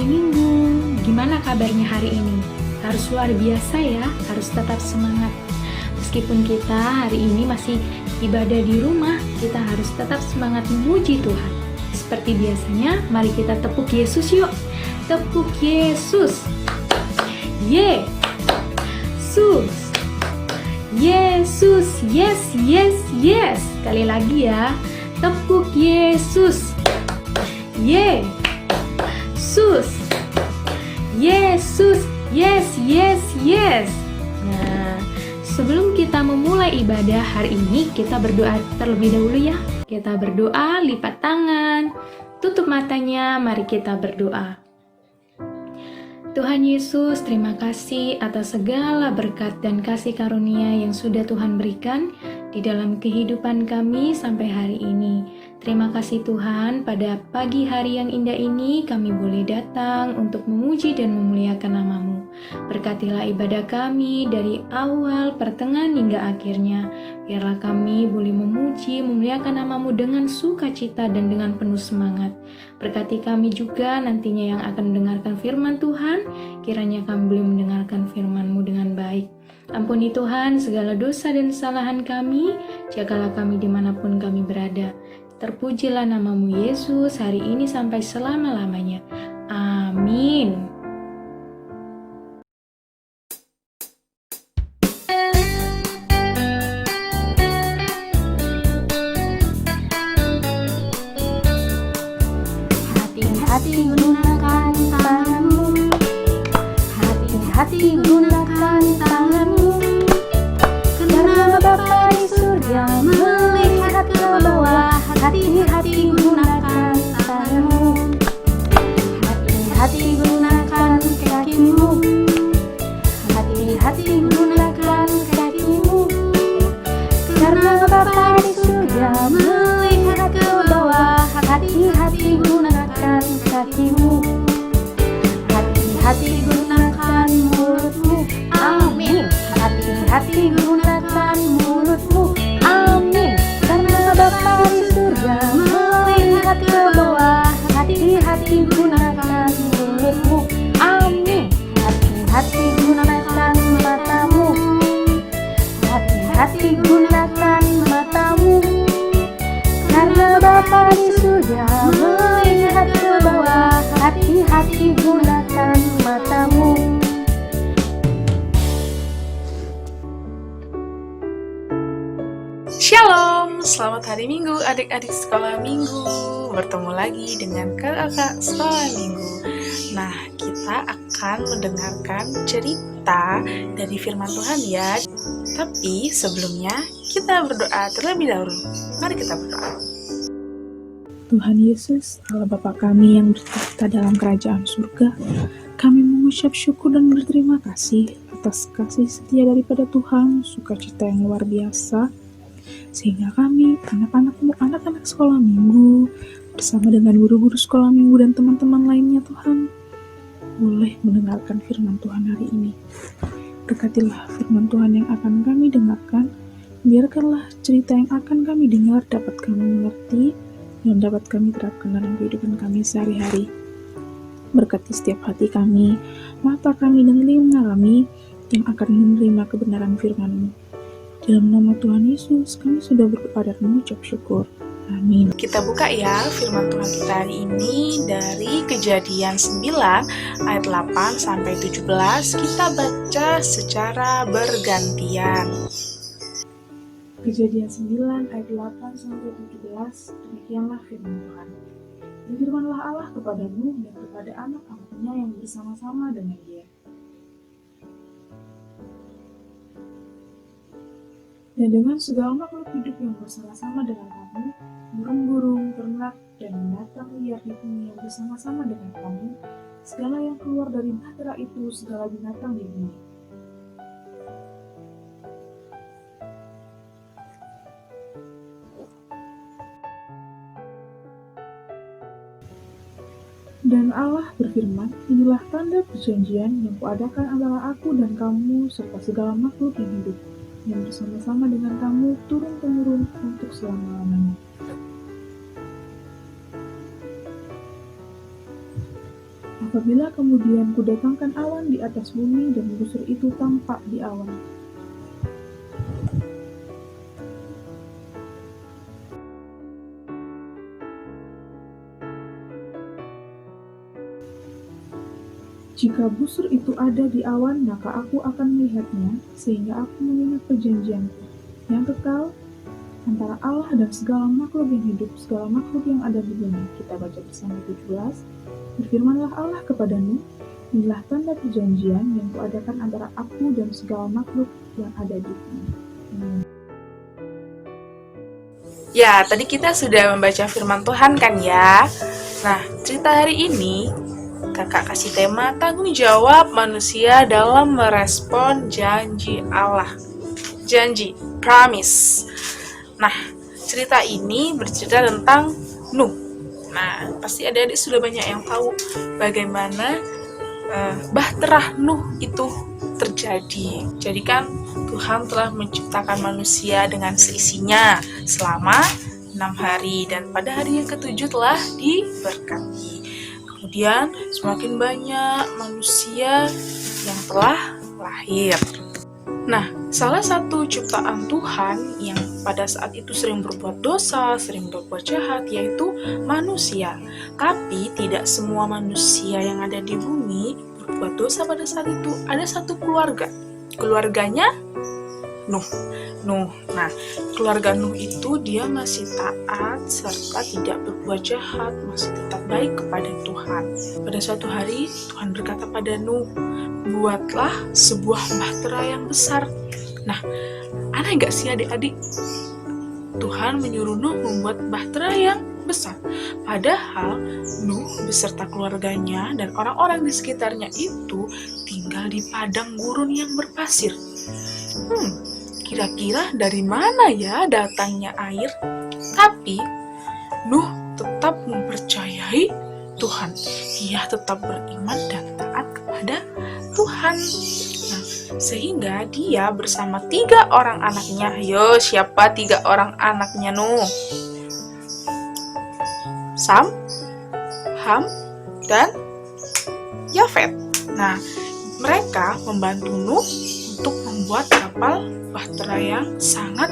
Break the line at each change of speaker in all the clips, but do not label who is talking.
hari Minggu. Gimana kabarnya hari ini? Harus luar biasa ya, harus tetap semangat. Meskipun kita hari ini masih ibadah di rumah, kita harus tetap semangat memuji Tuhan. Seperti biasanya, mari kita tepuk Yesus yuk. Tepuk Yesus. Yesus. Yesus. Yes, yes, yes. Sekali lagi ya. Tepuk Yesus. Yesus. Yesus. Yes, yes, yes. Nah, sebelum kita memulai ibadah hari ini, kita berdoa terlebih dahulu ya. Kita berdoa, lipat tangan, tutup matanya, mari kita berdoa. Tuhan Yesus, terima kasih atas segala berkat dan kasih karunia yang sudah Tuhan berikan di dalam kehidupan kami sampai hari ini. Terima kasih Tuhan, pada pagi hari yang indah ini kami boleh datang untuk memuji dan memuliakan nama-Mu. Berkatilah ibadah kami dari awal, pertengahan hingga akhirnya. Biarlah kami boleh memuji, memuliakan nama-Mu dengan sukacita dan dengan penuh semangat. Berkati kami juga nantinya yang akan mendengarkan firman Tuhan, kiranya kami boleh mendengarkan firman-Mu dengan baik. Ampuni Tuhan segala dosa dan kesalahan kami, jagalah kami dimanapun kami berada. Terpujilah nama-Mu Yesus hari ini sampai selama-lamanya. Amin.
Hati-hati gunakan tanganmu, hati-hati gunakan tanganmu, karena Bapa di surga melihat ke bawah. Hati-hati gunakan tanganmu, hati-hati gunakan kakimu, hati-hati gunakan kakimu, karena Bapa di surga melihat ke bawah. Hati-hati gunakan kakimu, hati-hati gunakan mulutmu, amin. Hati-hati gunakan mulutmu, amin. Karena Bapa di surga melihat ke bawah. Hati-hati gunakan mulutmu, amin. Hati-hati gunakan matamu, hati-hati gunakan matamu, karena Bapa di surga melihat ke bawah. Hati-hati gunakan matamu.
Shalom, selamat hari Minggu adik-adik sekolah Minggu. Bertemu lagi dengan kakak sekolah Minggu. Nah, kita akan mendengarkan cerita dari firman Tuhan ya. Tapi sebelumnya kita berdoa terlebih dahulu. Mari kita berdoa.
Tuhan Yesus, Allah Bapa kami yang bertahta dalam kerajaan surga, kami mengucap syukur dan berterima kasih atas kasih setia daripada Tuhan, sukacita yang luar biasa, sehingga kami, anak-anak sekolah minggu, bersama dengan guru-guru sekolah minggu dan teman-teman lainnya Tuhan, boleh mendengarkan firman Tuhan hari ini. Berkatilah firman Tuhan yang akan kami dengarkan, biarkanlah cerita yang akan kami dengar dapat kami mengerti, yang dapat kami terapkan dalam kehidupan kami sehari-hari. Berkati setiap hati kami, mata kami dan telinga kami yang akan menerima kebenaran firman-Mu. Dalam nama Tuhan Yesus, kami sudah berdoa dan mengucap syukur. Amin.
Kita buka ya firman Tuhan kita hari ini dari Kejadian 9 ayat 8 sampai 17. Kita baca secara bergantian.
Kejadian 9 ayat 8 sampai 17, demikianlah firman Tuhan. Berfirmanlah Allah kepada Nuh dan kepada anak-anaknya yang bersama-sama dengan dia. Dan dengan segala makhluk hidup yang bersama-sama dengan kamu, burung-burung, ternak, dan binatang liar di bumi yang bersama-sama dengan kamu, segala yang keluar dari bahtera itu, segala binatang di bumi. Dan Allah berfirman, inilah tanda perjanjian yang kuadakan antara aku dan kamu serta segala makhluk yang hidup, yang bersama-sama dengan kamu turun-temurun untuk selama-lamanya. Apabila kemudian kudatangkan awan di atas bumi dan busur itu tampak di awan. Jika busur itu ada di awan, maka aku akan melihatnya, sehingga aku mengingat perjanjianku yang kekal antara Allah dan segala makhluk yang hidup, segala makhluk yang ada di bumi. Kita baca bersama 17. Berfirmanlah Allah kepada Nuh, inilah tanda perjanjian yang kuadakan antara aku dan segala makhluk yang ada di bumi.
Ya, tadi kita sudah membaca firman Tuhan kan ya. Nah, cerita hari ini kakak kasih tema tanggung jawab manusia dalam merespon janji Allah. Janji, promise. Nah, cerita ini bercerita tentang Nuh. Nah, pasti adik-adik sudah banyak yang tahu bagaimana bahtera Nuh itu terjadi. Jadi kan Tuhan telah menciptakan manusia dengan seisinya selama 6 hari dan pada hari yang ke-7 telah diberkati. Kemudian semakin banyak manusia yang telah lahir. Nah, salah satu ciptaan Tuhan yang pada saat itu sering berbuat dosa, sering berbuat jahat, yaitu manusia. Tapi tidak semua manusia yang ada di bumi berbuat dosa pada saat itu. Ada satu keluarga. Keluarganya Nuh. Nah, keluarga Nuh itu dia masih taat serta tidak berbuat jahat, masih tetap baik kepada Tuhan. Pada suatu hari Tuhan berkata pada Nuh, buatlah sebuah bahtera yang besar. Nah, aneh gak sih adik-adik? Tuhan menyuruh Nuh membuat bahtera yang besar. Padahal Nuh beserta keluarganya dan orang-orang di sekitarnya itu tinggal di padang gurun yang berpasir. Kira-kira dari mana ya datangnya air? Tapi Nuh tetap mempercayai Tuhan. Ia tetap beriman dan taat kepada Tuhan. Nah, sehingga dia bersama 3 orang anaknya. Yo, siapa 3 orang anaknya Nuh? Sam, Ham, dan Yafet. Nah, mereka membantu Nuh untuk membuat kapal bahtera yang sangat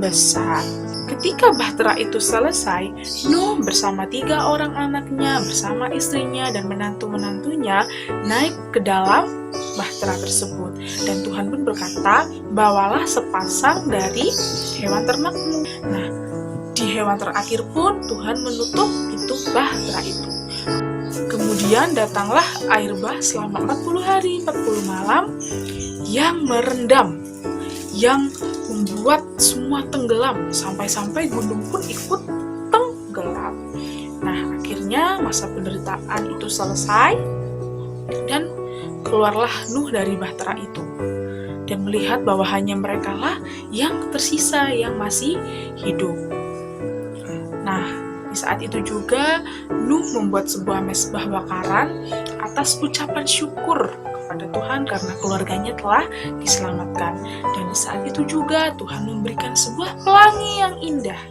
besar. Ketika bahtera itu selesai, Nuh bersama 3 orang anaknya, bersama istrinya dan menantu-menantunya naik ke dalam bahtera tersebut. Dan Tuhan pun berkata, bawalah sepasang dari hewan ternakmu. Nah, di hewan terakhir pun Tuhan menutup pintu bahtera itu. Kemudian datanglah air bah selama 40 hari, 40 malam yang merendam, yang membuat semua tenggelam, sampai-sampai gunung pun ikut tenggelam. Nah, akhirnya masa penderitaan itu selesai dan keluarlah Nuh dari bahtera itu dan melihat bahwa hanya merekalah yang tersisa yang masih hidup. Nah, di saat itu juga Nuh membuat sebuah mezbah bakaran atas ucapan syukur kepada Tuhan karena keluarganya telah diselamatkan. Dan di saat itu juga Tuhan memberikan sebuah pelangi yang indah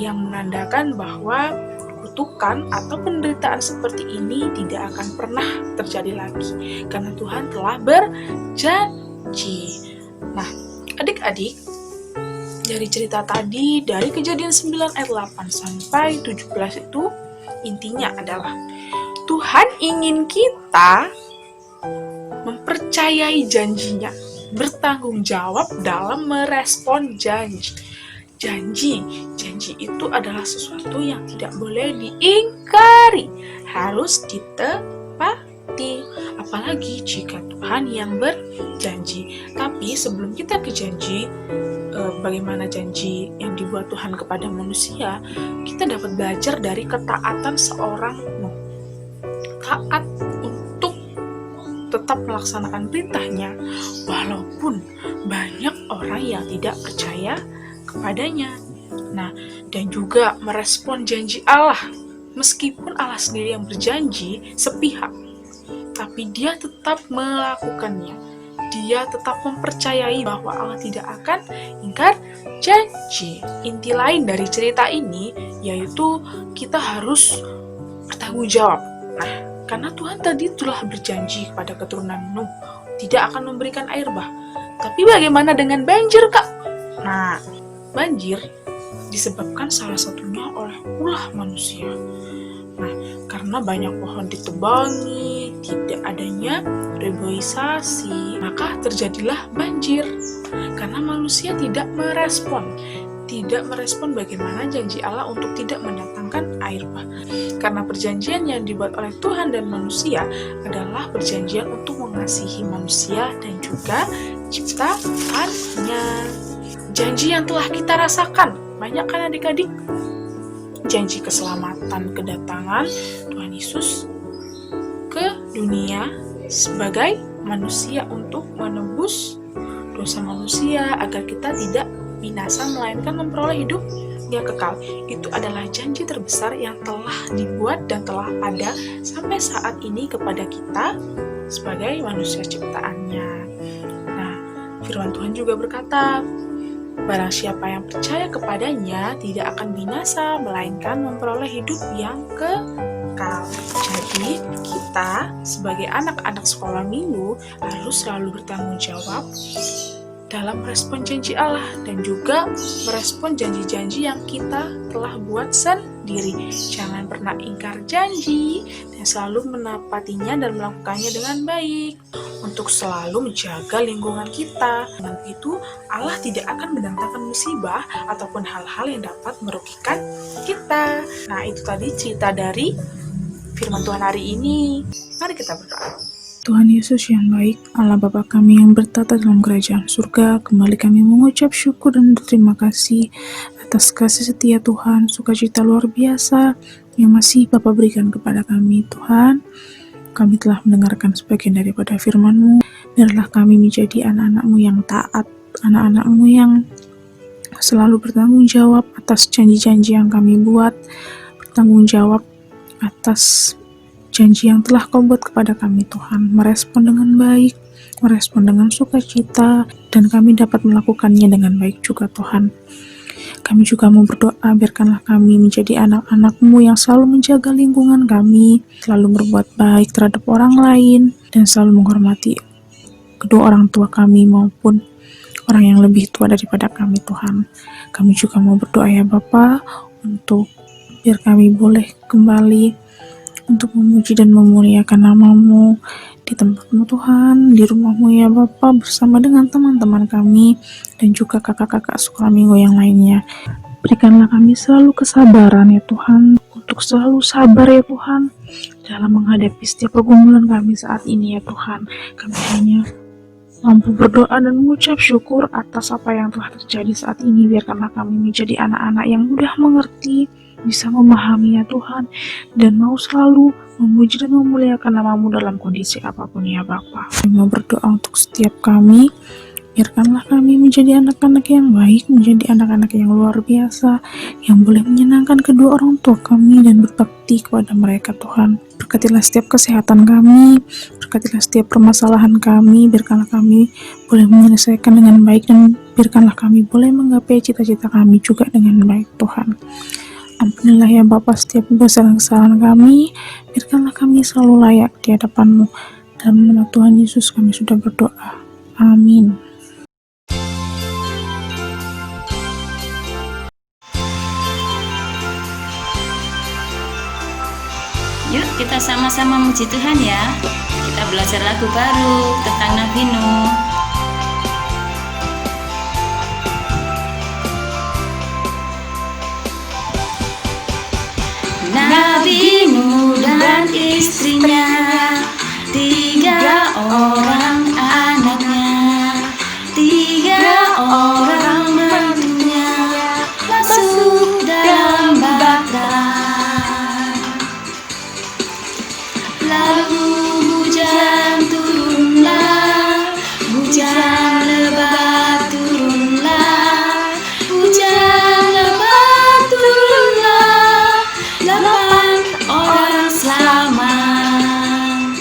yang menandakan bahwa kutukan atau penderitaan seperti ini tidak akan pernah terjadi lagi karena Tuhan telah berjanji. Nah, adik-adik, dari cerita tadi, dari Kejadian 9 ayat 8 sampai 17 itu intinya adalah Tuhan ingin kita mempercayai janjinya, bertanggung jawab dalam merespon janji. Janji itu adalah sesuatu yang tidak boleh diingkari, harus ditepati. Apalagi jika Tuhan yang berjanji. Tapi sebelum kita ke janji, bagaimana janji yang dibuat Tuhan kepada manusia, kita dapat belajar dari ketaatan seorang Nuh. Taat untuk tetap melaksanakan perintahnya, walaupun banyak orang yang tidak percaya kepadanya. Nah, dan juga merespon janji Allah, meskipun Allah sendiri yang berjanji sepihak, tapi dia tetap melakukannya. Dia tetap mempercayai bahwa Allah tidak akan ingkar janji. Inti lain dari cerita ini yaitu kita harus bertanggung jawab. Nah, Karena Tuhan tadi telah berjanji kepada keturunan Nuh tidak akan memberikan air bah. Tapi bagaimana dengan banjir, Kak? Nah, banjir disebabkan salah satunya oleh ulah manusia. Nah, karena banyak pohon ditebangi, tidak adanya reboisasi, maka terjadilah banjir. Karena manusia tidak merespon bagaimana janji Allah untuk tidak mendatangkan air bah. Karena perjanjian yang dibuat oleh Tuhan dan manusia adalah perjanjian untuk mengasihi manusia dan juga ciptaannya. Janji yang telah kita rasakan, banyak kan adik-adik? Janji keselamatan kedatangan Tuhan Yesus ke dunia sebagai manusia untuk menebus dosa manusia agar kita tidak binasa melainkan memperoleh hidup yang kekal. Itu adalah janji terbesar yang telah dibuat dan telah ada sampai saat ini kepada kita sebagai manusia ciptaannya. Nah, firman Tuhan juga berkata, barang siapa yang percaya kepadanya tidak akan binasa, melainkan memperoleh hidup yang kekal. Jadi, kita sebagai anak-anak sekolah minggu harus selalu bertanggung jawab dalam merespon janji Allah dan juga merespon janji-janji yang kita telah buat sendiri. Jangan pernah ingkar janji dan selalu menepatinya dan melakukannya dengan baik untuk selalu menjaga lingkungan kita. Dengan begitu, Allah tidak akan mendatangkan musibah ataupun hal-hal yang dapat merugikan kita. Nah, itu tadi cerita dari firman Tuhan hari ini. Mari kita berdoa.
Tuhan Yesus yang baik, Allah Bapa kami yang bertata dalam kerajaan surga, kembali kami mengucap syukur dan berterima kasih atas kasih setia Tuhan, sukacita luar biasa yang masih Bapa berikan kepada kami. Tuhan, kami telah mendengarkan sebagian daripada firman-Mu. Biarlah kami menjadi anak-anak-Mu yang taat, anak-anak-Mu yang selalu bertanggung jawab atas janji-janji yang kami buat, bertanggung jawab atas janji yang telah Kau buat kepada kami, Tuhan, merespon dengan baik, merespon dengan sukacita, dan kami dapat melakukannya dengan baik juga, Tuhan. Kami juga mau berdoa, biarkanlah kami menjadi anak-anak-Mu yang selalu menjaga lingkungan kami, selalu berbuat baik terhadap orang lain, dan selalu menghormati kedua orang tua kami maupun orang yang lebih tua daripada kami, Tuhan. Kami juga mau berdoa ya Bapa, untuk biar kami boleh kembali untuk memuji dan memuliakan nama-Mu di tempat-Mu Tuhan, di rumah-Mu ya Bapa, bersama dengan teman-teman kami dan juga kakak-kakak sekolah minggu yang lainnya. Berikanlah kami selalu kesabaran ya Tuhan, untuk selalu sabar ya Tuhan dalam menghadapi setiap pergumulan kami saat ini ya Tuhan. Kami hanya mampu berdoa dan mengucap syukur atas apa yang telah terjadi saat ini. Biarkanlah kami menjadi anak-anak yang mudah mengerti, bisa memahami ya Tuhan, dan mau selalu memuji dan memuliakan nama-Mu dalam kondisi apapun ya Bapa. Kami mau berdoa untuk setiap kami, biarkanlah kami menjadi anak-anak yang baik, menjadi anak-anak yang luar biasa, yang boleh menyenangkan kedua orang tua kami dan berbakti kepada mereka Tuhan. Berkatilah setiap kesehatan kami, berkatilah setiap permasalahan kami, biarkanlah kami boleh menyelesaikan dengan baik, dan biarkanlah kami boleh menggapai cita-cita kami juga dengan baik Tuhan. Ampunilah ya Bapa setiap dosa dan kesalahan kami, biarkanlah kami selalu layak di hadapan-Mu. Dalam nama Tuhan Yesus kami sudah berdoa. Amin.
Yuk kita sama-sama muji Tuhan ya. Kita belajar lagu baru tentang Nabi Nuh. Nabi Nuh dan istrinya, 3 orang anaknya, 3 orang menantunya masuk dalam Baghdad. Lalu hujan turunlah, hujan lebat turunlah, hujan lebat turunlah, 8 orang selamat.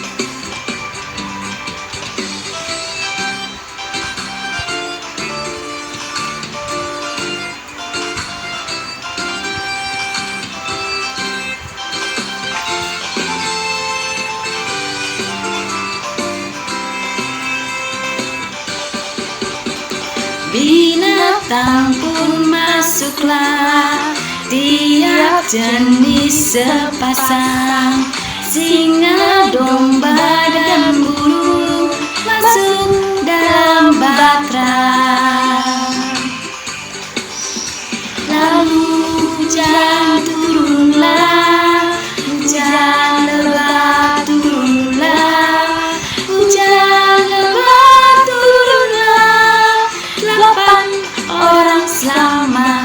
binatang pun masuklah, tiap jenis sepasang, singa, domba, dan burung masuk dalam batra. Lalu hujan turunlah, hujan lebat turunlah, hujan lebat turunlah, 8 orang selamat.